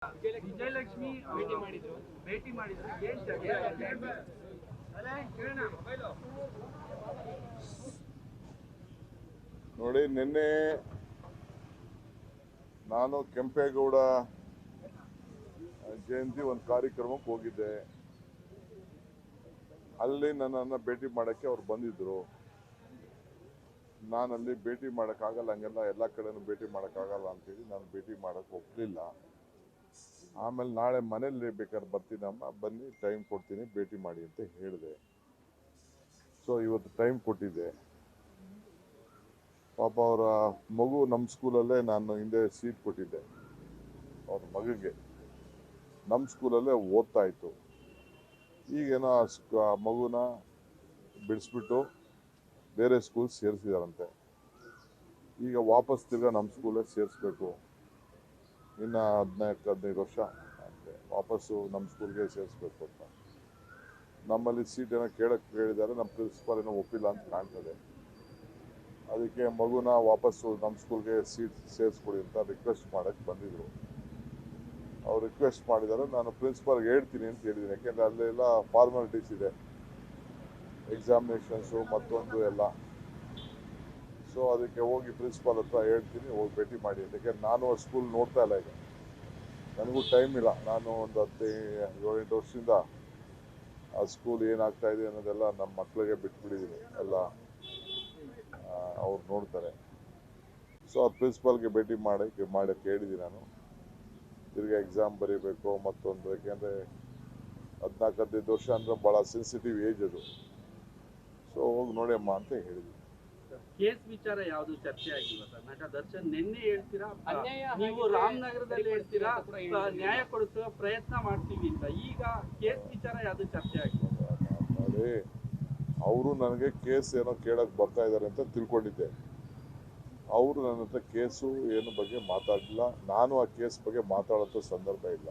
ವಿಜಯಲಕ್ಷ್ಮಿ ಭೇಟಿ ಮಾಡಿದ್ರು ಏನ್ ಚರ್ಚೆ ನೋಡಿ, ನಿನ್ನೆ ನಾನು ಕೆಂಪೇಗೌಡ ಜಯಂತಿ ಒಂದು ಕಾರ್ಯಕ್ರಮಕ್ಕೆ ಹೋಗಿದ್ದೆ. ಅಲ್ಲಿ ನನ್ನನ್ನು ಭೇಟಿ ಮಾಡೋಕ್ಕೆ ಅವ್ರು ಬಂದಿದ್ದರು. ನಾನು ಅಲ್ಲಿ ಭೇಟಿ ಮಾಡೋಕ್ಕಾಗಲ್ಲ, ಹಂಗೆಲ್ಲ ಎಲ್ಲ ಕಡೆನೂ ಭೇಟಿ ಮಾಡೋಕ್ಕಾಗಲ್ಲ ಅಂತೇಳಿ ನಾನು ಭೇಟಿ ಮಾಡೋಕ್ಕೆ ಒಪ್ಪಲಿಲ್ಲ. ಆಮೇಲೆ ನಾಳೆ ಮನೇಲಿ ಬೇಕಾದ್ರೆ ಬರ್ತೀನಮ್ಮ, ಬನ್ನಿ ಟೈಮ್ ಕೊಡ್ತೀನಿ ಭೇಟಿ ಮಾಡಿ ಅಂತ ಹೇಳಿದೆ. ಸೊ ಇವತ್ತು ಟೈಮ್ ಕೊಟ್ಟಿದ್ದೆ. ಪಾಪ ಅವರ ಮಗು ನಮ್ಮ ಸ್ಕೂಲಲ್ಲೇ ನಾನು ಹಿಂದೆ ಸೀಟ್ ಕೊಟ್ಟಿದ್ದೆ. ಅವ್ರ ಮಗುಗೆ ನಮ್ಮ ಸ್ಕೂಲಲ್ಲೇ ಓದ್ತಾ ಇತ್ತು. ಈಗೇನೋ ಆ ಮಗುನ ಬಿಡಿಸ್ಬಿಟ್ಟು ಬೇರೆ ಸ್ಕೂಲ್ ಸೇರಿಸಿದಾರಂತೆ. ಈಗ ವಾಪಸ್ ತಿರ್ಗಾ ನಮ್ಮ ಸ್ಕೂಲೇ ಸೇರಿಸ್ಬೇಕು. ಇನ್ನು 14-15 ವರ್ಷ ಅಂತೆ ವಾಪಸ್ಸು ನಮ್ಮ ಸ್ಕೂಲ್ಗೆ ಸೇರಿಸ್ಬೇಕು ಅಂತ. ನಮ್ಮಲ್ಲಿ ಸೀಟ್ ಏನೋ ಕೇಳಕ್ಕೆ ಹೇಳಿದ್ದಾರೆ, ನಮ್ಮ ಪ್ರಿನ್ಸಿಪಾಲ್ ಏನೋ ಒಪ್ಪಿಲ್ಲ ಅಂತ ಕಾಣ್ತದೆ. ಅದಕ್ಕೆ ಮಗುನ ವಾಪಸ್ಸು ನಮ್ಮ ಸ್ಕೂಲ್ಗೆ ಸೀಟ್ ಸೇರಿಸ್ಕೊಡಿ ಅಂತ ರಿಕ್ವೆಸ್ಟ್ ಮಾಡೋಕ್ಕೆ ಬಂದಿದ್ರು. ಅವ್ರು ರಿಕ್ವೆಸ್ಟ್ ಮಾಡಿದ್ದಾರೆ, ನಾನು ಪ್ರಿನ್ಸಿಪಾಲ್ಗೆ ಹೇಳ್ತೀನಿ ಅಂತ ಹೇಳಿದ್ದೀನಿ. ಯಾಕೆಂದರೆ ಅಲ್ಲೆಲ್ಲ ಫಾರ್ಮಾಲಿಟೀಸ್ ಇದೆ, ಎಕ್ಸಾಮಿನೇಷನ್ಸು ಮತ್ತೊಂದು ಎಲ್ಲ. ಸೊ ಅದಕ್ಕೆ ಹೋಗಿ ಪ್ರಿನ್ಸಿಪಾಲ್ ಹತ್ರ ಹೇಳ್ತೀನಿ, ಹೋಗಿ ಭೇಟಿ ಮಾಡಿ. ಯಾಕೆಂದ್ರೆ ನಾನು ಆ ಸ್ಕೂಲ್ ನೋಡ್ತಾ ಇಲ್ಲ. ಈಗ ನನಗೂ ಟೈಮ್ ಇಲ್ಲ. ನಾನು ಒಂದು 17-8 ವರ್ಷದಿಂದ ಆ ಸ್ಕೂಲ್ ಏನಾಗ್ತಾ ಇದೆ ಅನ್ನೋದೆಲ್ಲ ನಮ್ಮ ಮಕ್ಕಳಿಗೆ ಬಿಟ್ಬಿಟ್ಟಿದ್ದೀನಿ. ಎಲ್ಲ ಅವ್ರು ನೋಡ್ತಾರೆ. ಸೊ ಆ ಪ್ರಿನ್ಸಿಪಾಲ್ಗೆ ಭೇಟಿ ಮಾಡೋಕ್ಕೆ ಹೇಳಿದ್ದೀನಿ ನಾನು. ತಿರ್ಗಿ ಎಕ್ಸಾಮ್ ಬರೀಬೇಕು ಮತ್ತೊಂದು. ಯಾಕೆಂದರೆ 14-15 ವರ್ಷ ಅಂದರೆ ಭಾಳ ಸೆನ್ಸಿಟಿವ್ ಏಜ್ ಅದು. ಸೊ ಹೋಗಿ ನೋಡಿಯಮ್ಮ ಅಂತ ಹೇಳಿದ್ದೀನಿ. ಕೇಸ್ ವಿಚಾರ ಯಾವುದು ಚರ್ಚೆ ಆಗಿಲ್ಲ ಸರ್. ನಟ ದರ್ಶನ್ ನಿನ್ನೆ ಹೇಳ್ತೀರಾ, ನೀವು ರಾಮನಗರದಲ್ಲಿ ಹೇಳ್ತೀರಾ ನ್ಯಾಯ ಕೊಡಿಸುವ ಪ್ರಯತ್ನ ಮಾಡ್ತೀವಿ ಅಂತ. ಈಗ ಕೇಸ್ ವಿಚಾರ ಯಾವುದು ಚರ್ಚೆ ಆಗಿಲ್ಲ ನೋಡಿ. ಅವರು ನನಗೆ ಕೇಸ್ ಏನೋ ಕೇಳಕ್ಕೆ ಬರ್ತಾ ಇದ್ದಾರೆ ಅಂತ ತಿಳ್ಕೊಂಡಿದ್ದೆ. ಅವರು ನನ್ನ ಹತ್ರ ಕೇಸು ಏನು ಬಗ್ಗೆ ಮಾತಾಡಲಿಲ್ಲ. ನಾನು ಆ ಕೇಸ್ ಬಗ್ಗೆ ಮಾತಾಡೋಂಥ ಸಂದರ್ಭ ಇಲ್ಲ.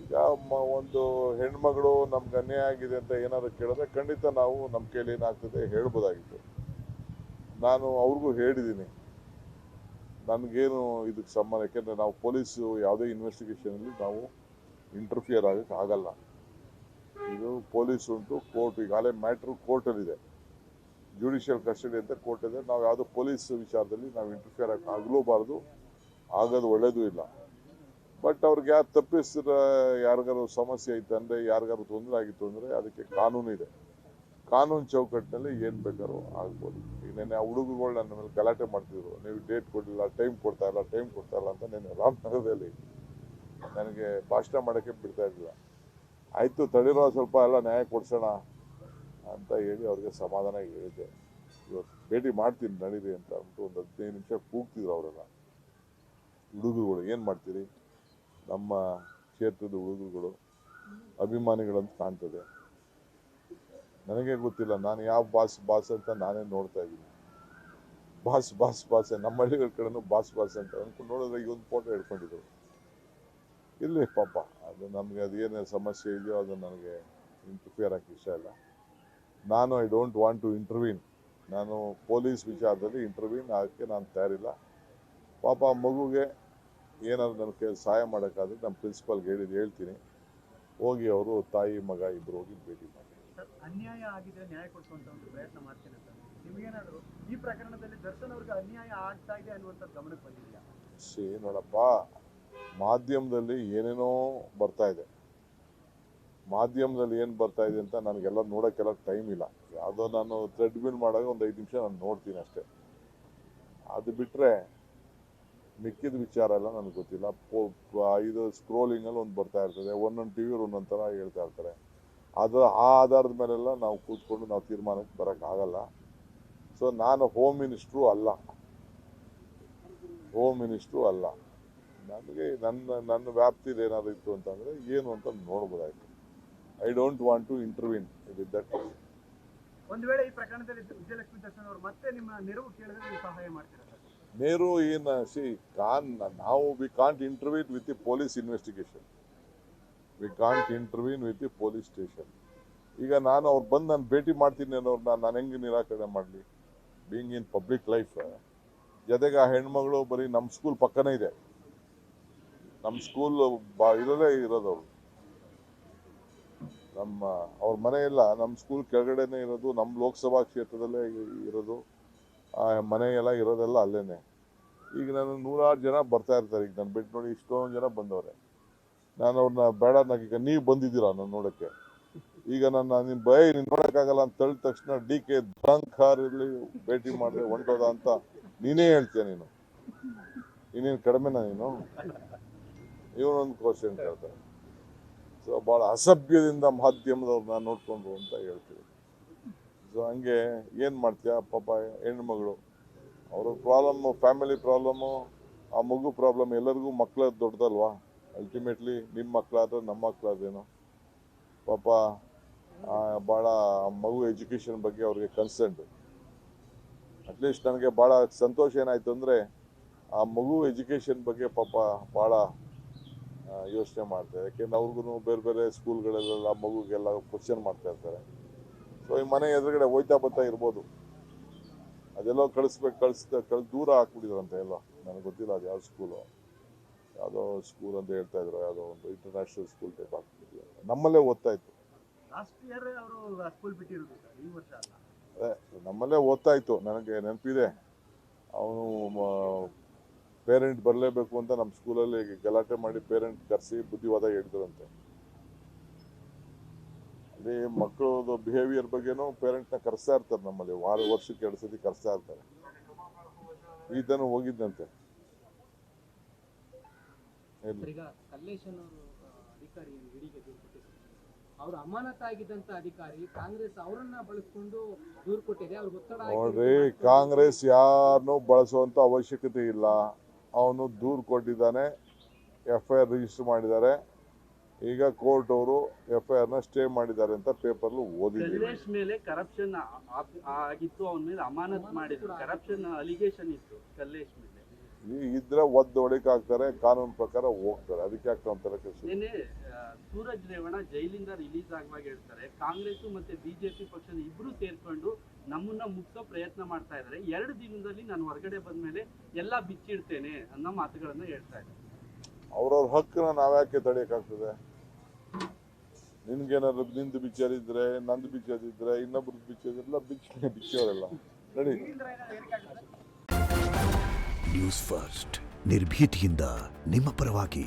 ಈಗ ಒಂದು ಹೆಣ್ಮಗಳು ನಮ್ಗೆ ಅನ್ಯಾಯ ಆಗಿದೆ ಅಂತ ಏನಾದ್ರು ಕೇಳಿದ್ರೆ ಖಂಡಿತ ನಾವು ನಮ್ಮ ಕೈಲಿ ಏನಾಗ್ತದೆ ಹೇಳ್ಬೋದಾಗಿತ್ತು. ನಾನು ಅವ್ರಿಗೂ ಹೇಳಿದ್ದೀನಿ, ನನಗೇನು ಇದಕ್ಕೆ ಸಂಬಂಧ. ಯಾಕೆಂದರೆ ನಾವು ಪೊಲೀಸು ಯಾವುದೇ ಇನ್ವೆಸ್ಟಿಗೇಷನಲ್ಲಿ ನಾವು ಇಂಟರ್ಫಿಯರ್ ಆಗೋಕ್ಕೆ ಆಗಲ್ಲ. ಇದು ಪೊಲೀಸ್ ಉಂಟು, ಕೋರ್ಟ್. ಈಗಾಗಲೇ ಮ್ಯಾಟ್ರು ಕೋರ್ಟಲ್ಲಿದೆ, ಜುಡಿಷಿಯಲ್ ಕಸ್ಟಡಿ ಅಂತ ಕೋರ್ಟ್ ಇದೆ. ನಾವು ಯಾವುದೋ ಪೊಲೀಸ್ ವಿಚಾರದಲ್ಲಿ ನಾವು ಇಂಟರ್ಫಿಯರ್ ಆಗೋಕ್ಕೆ ಆಗಲೂಬಾರ್ದು, ಆಗೋದು ಒಳ್ಳೇದು ಇಲ್ಲ. ಬಟ್ ಅವ್ರಿಗೆ ಯಾರು ತಪ್ಪಿಸಿದ್ರೆ, ಯಾರಿಗಾರು ಸಮಸ್ಯೆ ಐತೆ ಅಂದರೆ, ಯಾರಿಗಾರು ತೊಂದರೆ ಆಗಿತ್ತು ಅಂದರೆ ಅದಕ್ಕೆ ಕಾನೂನು ಇದೆ. ಕಾನೂನು ಚೌಕಟ್ಟಿನಲ್ಲಿ ಏನು ಬೇಕಾದ್ರೂ ಆಗ್ಬೋದು. ಈಗ ನೆನ್ನೆ ಆ ಹುಡುಗರುಗಳು ನನ್ನ ಮೇಲೆ ಗಲಾಟೆ ಮಾಡ್ತಿದ್ರು, ನೀವು ಡೇಟ್ ಕೊಡಲಿಲ್ಲ, ಟೈಮ್ ಕೊಡ್ತಾ ಇಲ್ಲ ಅಂತ. ನೆನ್ನೆ ರಾಮನಗರದಲ್ಲಿ ನನಗೆ ಭಾಷಣ ಮಾಡೋಕ್ಕೆ ಬಿಡ್ತಾ ಇರಲಿಲ್ಲ. ಆಯಿತು ತಡೀರೋ, ಸ್ವಲ್ಪ ಎಲ್ಲ ನ್ಯಾಯ ಕೊಡ್ಸೋಣ ಅಂತ ಹೇಳಿ ಅವ್ರಿಗೆ ಸಮಾಧಾನ ಹೇಳಿದ್ದೆ. ಇವತ್ತು ಭೇಟಿ ಮಾಡ್ತೀನಿ ನಡೀರಿ ಅಂತ ಅಂದ್ಬಿಟ್ಟು ಒಂದು 15 ನಿಮಿಷ ಕೂಗ್ತಿದ್ರು ಅವರೆಲ್ಲ ಹುಡುಗರುಗಳು. ಏನು ಮಾಡ್ತೀರಿ, ನಮ್ಮ ಕ್ಷೇತ್ರದ ಹುಡುಗರುಗಳು ಅಭಿಮಾನಿಗಳಂತ ಕಾಣ್ತದೆ. ನನಗೆ ಗೊತ್ತಿಲ್ಲ ನಾನು ಯಾವ ಬಾಸ್ ಅಂತ ನಾನೇ ನೋಡ್ತಾ ಇದ್ದೀನಿ. ಬಾಸ್ ನಮ್ಮ ಹಳ್ಳಿಗಳ ಕಡೆನೂ ಬಾಸ್ ಅಂತ ಅಂದ್ಕೊಂಡು ನೋಡಿದ್ರೆ ಈಗ ಒಂದು ಫೋಟೋ ಹಿಡ್ಕೊಂಡಿದ್ರು. ಇಲ್ಲಿ ಪಾಪ ಅದು ನಮಗೆ ಅದೇನೇ ಸಮಸ್ಯೆ ಇದೆಯೋ ಅದು ನನಗೆ ಇಂಟರ್ಫಿಯರ್ ಆಗಿ ಇಷ್ಟ ಇಲ್ಲ. ನಾನು I don't want to intervene. ನಾನು ಪೊಲೀಸ್ ವಿಚಾರದಲ್ಲಿ ಇಂಟರ್ವೀನ್ ಆಗೋಕ್ಕೆ ನಾನು ತಯಾರಿಲ್ಲ. ಪಾಪ ಮಗುಗೆ ಏನಾದ್ರು ನನ್ನ ಕೈ ಸಹಾಯ ಮಾಡೋಕ್ಕಾದ್ರೆ ನಮ್ಮ ಪ್ರಿನ್ಸಿಪಾಲ್ಗೆ ಹೇಳ್ತೀನಿ. ಹೋಗಿ ಅವರು ತಾಯಿ ಮಗ ಇಬ್ಬರು ಹೋಗಿ ಭೇಟಿ ಮಾಡಿ. ಅನ್ಯಾಯ ಆಗಿದೆ, ನ್ಯಾಯ ಕೊಡಿಸುವಂತ ಒಂದು ಪ್ರಯತ್ನ ಮಾಡ್ತೇನೆ ಸರ್. ನಿಮಗೇನಾದ್ರು ಈ ಪ್ರಕರಣದಲ್ಲಿ ದರ್ಶನ್ ಅವ್ರಿಗೆ ಅನ್ಯಾಯ ಆಗ್ತಾ ಇದೆ ಅನ್ನುವಂಥದ್ದು ಗಮನಕ್ಕೆ ಬಂದಿದೆಯಾ? ನೋಡಪ್ಪ, ಮಾಧ್ಯಮದಲ್ಲಿ ಏನೇನೋ ಬರ್ತಾ ಇದೆ. ಮಾಧ್ಯಮದಲ್ಲಿ ಏನು ಬರ್ತಾ ಇದೆ ಅಂತ ನನಗೆಲ್ಲ ನೋಡೋಕ್ಕೆಲ್ಲ ಟೈಮ್ ಇಲ್ಲ. ಯಾವುದೋ ನಾನು ಥ್ರೆಡ್ಮಿಲ್ ಮಾಡಾಗ ಒಂದು 5 ನಿಮಿಷ ನಾನು ನೋಡ್ತೀನಿ ಅಷ್ಟೇ. ಅದು ಬಿಟ್ಟರೆ ಮಿಕ್ಕಿದ ವಿಚಾರ ಎಲ್ಲ ನನಗೆ ಗೊತ್ತಿಲ್ಲ. ಇದು ಸ್ಕ್ರೋಲಿಂಗಲ್ಲಿ ಒಂದು ಬರ್ತಾ ಇರ್ತದೆ, ಒಂದೊಂದು ಟಿ ವಿಯವ್ರು ಒಂದೊಂದು ಥರ ಹೇಳ್ತಾ ಇರ್ತಾರೆ. ಅದು ಆ ಆಧಾರದ ಮೇಲೆಲ್ಲ ನಾವು ಕೂತ್ಕೊಂಡು ನಾವು ತೀರ್ಮಾನಕ್ಕೆ ಬರೋಕ್ಕಾಗಲ್ಲ. ಸೊ ನಾನು ಹೋಮ್ ಮಿನಿಸ್ಟ್ರು ಅಲ್ಲ. ನನಗೆ ನನ್ನ ವ್ಯಾಪ್ತಿಲಿ ಏನಾದ್ರು ಇತ್ತು ಅಂತಂದರೆ ಏನು ಅಂತ ನೋಡ್ಬೋದಾಯ್ತು. I don't want to intervene with that. ಒಂದು ವೇಳೆ ಈ ಪ್ರಕರಣದಲ್ಲಿ ವಿಜಯಲಕ್ಷ್ಮಿ ದರ್ಶನ್ ಅವರು ಮತ್ತೆ ನಿಮ್ಮ ನೆರವು ಕೇಳಿದ್ರೆ ನೀವು ಸಹಾಯ ಮಾಡ್ತೀರಾ ಸರ್? ನೇರು ಏನು ನಾವು we can't intervene with the police investigation. We can't intervene with the police station. ಈಗ ನಾನು ಅವ್ರು ಬಂದು ನಾನು ಭೇಟಿ ಮಾಡ್ತೀನಿ ಅನ್ನೋರು ನಾನು ಹೆಂಗೆ ನಿರಾಕರಣೆ ಮಾಡಲಿ? Being in public life. ಜೊತೆಗೆ ಆ ಹೆಣ್ಮಗಳು ಬರೀ ನಮ್ಮ ಸ್ಕೂಲ್ ಪಕ್ಕನೇ ಇದೆ. ನಮ್ಮ ಸ್ಕೂಲ್ ಇರೋದೇ ಇರೋದು ಅವರು. ಅವ್ರ ಮನೆ ಎಲ್ಲ ನಮ್ಮ ಸ್ಕೂಲ್ ಕೆಳಗಡೆನೆ ಇರೋದು, ನಮ್ಮ ಲೋಕಸಭಾ ಕ್ಷೇತ್ರದಲ್ಲೇ ಇರೋದು. ಆ ಮನೆ ಎಲ್ಲ ಇರೋದೆಲ್ಲ ಅಲ್ಲೇನೆ. ಈಗ ನಾನು 100 ಜನ ಬರ್ತಾ ಇರ್ತಾರೆ. ಈಗ ನಾನು ಬಿಟ್ಟು ನೋಡಿ ಇಷ್ಟೊಂದು ಜನ ಬಂದವ್ರೆ. ನಾನು ಅವ್ರನ್ನ ಬೇಡ ಈಗ ನೀವು ಬಂದಿದ್ದೀರಾ ನಾನು ನೋಡೋಕ್ಕೆ. ಈಗ ನೀನು ನೀನು ನೋಡೋಕ್ಕಾಗಲ್ಲ ಅಂತ ತಳ್ಳಿದ ತಕ್ಷಣ DK ಧಂಕಾರಲ್ಲಿ ಭೇಟಿ ಮಾಡಿದೆ ಹೊಂಟೋದ ಅಂತ ನೀನೇ ಹೇಳ್ತೀಯ. ಇನ್ನೇನು ಕಡಿಮೆನಾ ನೀನು? ಇವನೊಂದು ಕ್ವಶನ್ ಕೇಳ್ತಾರೆ. ಸೊ ಭಾಳ ಅಸಭ್ಯದಿಂದ ಮಾಧ್ಯಮದವ್ರನ್ನ ನೋಡ್ಕೊಂಡ್ರು ಅಂತ ಹೇಳ್ತೀವಿ. ಸೊ ಹಂಗೆ ಏನು ಮಾಡ್ತೀಯ ಪಾಪ ಹೆಣ್ಮಗಳು, ಅವ್ರ ಪ್ರಾಬ್ಲಮ್ಮು, ಫ್ಯಾಮಿಲಿ ಪ್ರಾಬ್ಲಮ್ಮು, ಆ ಮಗು ಪ್ರಾಬ್ಲಮ್. ಎಲ್ಲರಿಗೂ ಮಕ್ಕಳ ದೊಡ್ಡದಲ್ವಾ? ಅಲ್ಟಿಮೇಟ್ಲಿ ನಿಮ್ಮ ಮಕ್ಕಳಾದ್ರೆ ನಮ್ಮ ಮಕ್ಕಳಾದ್ರೇನು ಪಾಪ. ಭಾಳ ಮಗು ಎಜುಕೇಷನ್ ಬಗ್ಗೆ ಅವ್ರಿಗೆ ಕನ್ಸರ್ನ್ಡ್. ಅಟ್ಲೀಸ್ಟ್ ನನಗೆ ಭಾಳ ಸಂತೋಷ ಏನಾಯಿತು ಅಂದರೆ ಆ ಮಗು ಎಜುಕೇಷನ್ ಬಗ್ಗೆ ಪಾಪ ಭಾಳ ಯೋಚನೆ ಮಾಡ್ತಾರೆ. ಯಾಕೆಂದ್ರೆ ಅವ್ರಿಗೂ ಬೇರೆ ಬೇರೆ ಸ್ಕೂಲ್ಗಳಲ್ಲೆಲ್ಲ ಮಗುಗೆಲ್ಲ ಕ್ವಶನ್ ಮಾಡ್ತಾ ಇರ್ತಾರೆ. ಸೊ ಈ ಮನೆ ಎದುರುಗಡೆ ಹೋಯ್ತಾ ಬರ್ತಾ ಇರ್ಬೋದು, ಅದೆಲ್ಲೋ ದೂರ ಹಾಕ್ಬಿಟ್ಟಿದ್ರಂತೆ ಎಲ್ಲ. ನನಗೆ ಗೊತ್ತಿಲ್ಲ ಅದು ಯಾವ ಸ್ಕೂಲು, ಯಾವುದೋ ಸ್ಕೂಲ್ ಅಂತ ಹೇಳ್ತಾ ಇದ್ರು. ಯಾವುದೋ ಒಂದು ಇಂಟರ್ನ್ಯಾಷನಲ್ ಸ್ಕೂಲ್ ಟೈಪ್ ಹಾಕ್ಬಿಟ್ಟಿದ್ರು. ನಮ್ಮಲ್ಲೇ ಓದ್ತಾ ಇತ್ತು. ನಮ್ಮಲ್ಲೇ ಓದ್ತಾ ಇತ್ತು. ನನಗೆ ನೆನಪಿದೆ, ಅವನು ಪೇರೆಂಟ್ ಬರಲೇಬೇಕು ಅಂತ ನಮ್ಮ ಸ್ಕೂಲಲ್ಲಿ ಗಲಾಟೆ ಮಾಡಿ ಪೇರೆಂಟ್ ಕರೆಸಿ ಬುದ್ಧಿವಾದ ಹೇಳಿದ್ರಂತೆ. ಅದೇ ಮಕ್ಕಳದು ಬಿಹೇವಿಯರ್ ಬಗ್ಗೆನೂ ಪೇರೆಂಟ್ನ ಕರೆಸ್ತಾ ಇರ್ತಾರೆ ನಮ್ಮಲ್ಲಿ. ವರ್ಷಕ್ಕೆ 2 ಸತಿ ಕರೆಸ್ತಾ ಇರ್ತಾರೆ. ಈತನು ಹೋಗಿದ್ದಂತೆ. ಈಗ ಕಲ್ಲೇಶನ್ ಅಧಿಕಾರಿ ಅವರು ಅಮಾನತಾಗಿದ್ದಂತ ಅಧಿಕಾರಿ ಕಾಂಗ್ರೆಸ್ ಅವರನ್ನ ಬಳಸ್ಕೊಂಡು ದೂರು ಕೊಟ್ಟಿದೆ. ಅವ್ರಿಗೆ ಒತ್ತಡ ನೋಡ್ರಿ, ಕಾಂಗ್ರೆಸ್ ಯಾರನ್ನೂ ಬಳಸುವಂತ ಅವಶ್ಯಕತೆ ಇಲ್ಲ. ಅವನು ದೂರು ಕೊಟ್ಟಿದ್ದಾನೆ, FIR ರಿಜಿಸ್ಟರ್ ಮಾಡಿದ್ದಾರೆ. ಈಗ ಕೋರ್ಟ್ ಅವರು FIR ನ ಸ್ಟೇ ಮಾಡಿದ್ದಾರೆ ಅಂತ ಪೇಪರ್ ಓದಿದ್ದೀವಿ. ಕಲ್ಲೇಶ್ ಮೇಲೆ ಕರಪ್ಷನ್ ಆಗಿತ್ತು, ಅವನ ಮೇಲೆ ಅಮಾನತ್ ಮಾಡಿದ್ರು. ಕರಪ್ಷನ್ ಅಲಿಗೇಷನ್ ಇತ್ತು ಕಲ್ಲೇಶ್ ಮೇಲೆ. ಇದ್ರೆ ಒದ್ದೊಳಕ್ ಹಾಕ್ತಾರೆ, ಕಾನೂನು ಪ್ರಕಾರ ಹೋಗ್ತಾರೆ. ಅದಕ್ಕೆ ಆಗ್ತಾವಂತಾರೆ. ನಿನ್ನೆ ಸೂರಜ್ ರೇವಣ್ಣ ಜೈಲಿಂದ ರಿಲೀಸ್ ಆಗುವಾಗ ಹೇಳ್ತಾರೆ, ಕಾಂಗ್ರೆಸ್ ಮತ್ತೆ BJP ಪಕ್ಷದ ಇಬ್ರು ಸೇರ್ಕೊಂಡು ನಮ್ಮನ್ನ ಮುಗಿಸೋ ಪ್ರಯತ್ನ ಮಾಡ್ತಾ ಇದ್ದಾರೆ. 2 ದಿನದಲ್ಲಿ ನಾನು ಹೊರಗಡೆ ಬಂದ್ಮೇಲೆ ಎಲ್ಲ ಬಿಚ್ಚಿಡ್ತೇನೆ ಅನ್ನೋ ಮಾತುಗಳನ್ನ ಹೇಳ್ತಾ ಇದ್ದಾರೆ. ಅವ್ರವ್ರ ಹಕ್ಕನ್ನ ನಾವ್ಯಾಕೆ ತಡೆಯಕ್ಕಾಗ್ತದೆ? ನಿನ್ಗೇನಾದ್ರು ನಿಂದು ಬಿಚ್ಚರಿದ್ರೆ, ನಂದು ಬಿಚ್ಚದಿದ್ರೆ, ಇನ್ನೊಬ್ರದ್ದು ಬಿಚ್ಚೋದಿಲ್ಲ, ಬಿಚ್ಚೋರೆಲ್ಲ ನಡಿ. ನ್ಯೂಸ್ ಫಸ್ಟ್ ನಿರ್ಭೀತಿಯಿಂದ ನಿಮ್ಮ ಪರವಾಗಿ.